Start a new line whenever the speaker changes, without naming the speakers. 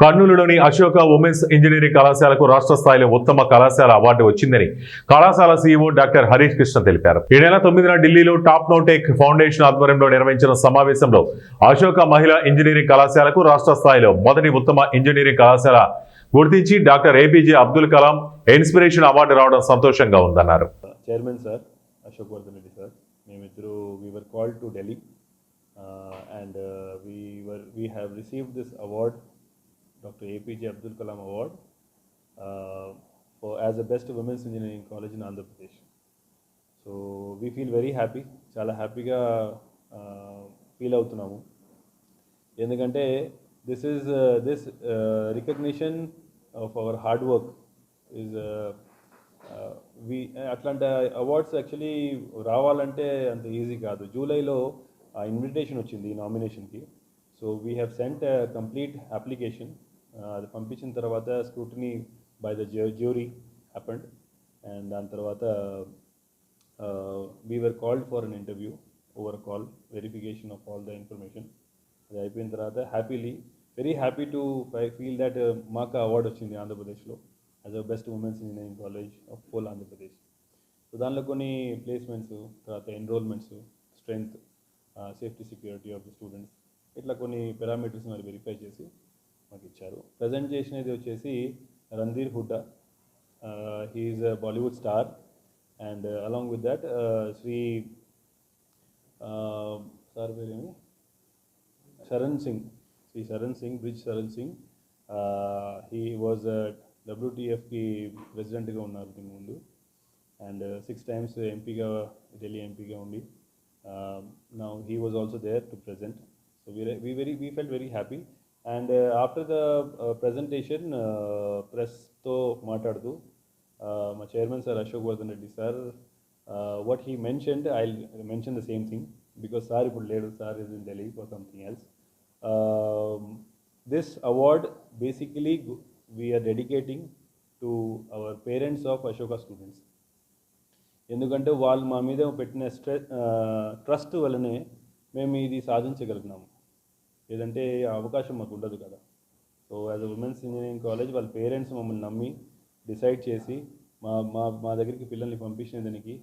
కర్నూలులోని Ashoka women's engineering కళాశాలకు రాష్ట్ర స్థాయిలో ఉత్తమ కళాశాల అవార్డు వచ్చిందని కళాశాల సీఈఓ డాక్టర్ హరీష్ కృష్ణ తెలిపారు. ఈ నెల 9న ఢిల్లీలో టాప్ నోటెక్ ఫౌండేషన్ ఆధ్వర్యంలో నిర్వహించిన సమావేశంలో అశోక మహిళా ఇంజనీరింగ్ కళాశాలకు రాష్ట్ర స్థాయిలో మొదటి ఉత్తమ ఇంజనీరింగ్ కళాశాల గుర్తించి doctor A P J Abdul Kalam inspiration award రావడం సంతోషంగా ఉందన్నారు.
Chairman sir Ashok Vardhan Reddy sir మేమిద్దరు we were called to Delhi and we have received this award, Dr. APJ Abdul Kalam Award, as the best women's engineering college in Andhra Pradesh. So we feel very happy, చాలా హ్యాపీగా feel అవుతున్నాము. ఎందుకంటే this recognition of our hard work is అట్లాంటి awards actually రావాలంటే అంత easy కాదు. జూలైలో invitation వచ్చింది ఈ నామినేషన్కి. So we have sent complete application. అది పంపించిన తర్వాత scrutiny by the jury happened and దాని తర్వాత we were called for an interview over call, verification of all the information. అది అయిపోయిన తర్వాత very happy to feel that మాకు అవార్డు వచ్చింది ఆంధ్రప్రదేశ్లో as a best women's engineering college of whole Andhra Pradesh. So దానిలో కొన్ని ప్లేస్మెంట్స్, తర్వాత enrolments, strength, safety security of the students, ఇట్లా కొన్ని పారామీటర్స్ మరి వెరిఫై చేసి మాకు ఇచ్చారు. ప్రజెంట్ చేసినది వచ్చేసి Randhir Hooda, he is a Bollywood star and along with that Shri sir పేరేమి శరణ్ సింగ్, బ్రిజ్ శరణ్ సింగ్. హీ వాజ్ WTFకి ప్రెసిడెంట్గా ఉన్నారు దీని ముందు అండ్ 6 times ఎంపీగా, ఢిల్లీ ఎంపీగా ఉండి now he was also there to present. So we felt very happy and after the presentation ప్రెస్తో మాట్లాడుతూ మా chairman sir Ashok Vardhan Reddy sir what he mentioned, I'll mention the same thing because sir ఇప్పుడు లేడు, sir is in Delhi for something else. This award basically we are dedicating to our parents of Ashoka students. ఎందుకంటే వాళ్ళు మా మీద పెట్టిన trust వల్లనే మేము ఇది సాధించగలిగినాము. లేదంటే అవకాశం మాకు ఉండదు కదా. So as a women's engineering college వాళ్ళ పేరెంట్స్ మమ్మల్ని నమ్మి డిసైడ్ చేసి మా దగ్గరికి పిల్లల్ని పంపించిన దానికి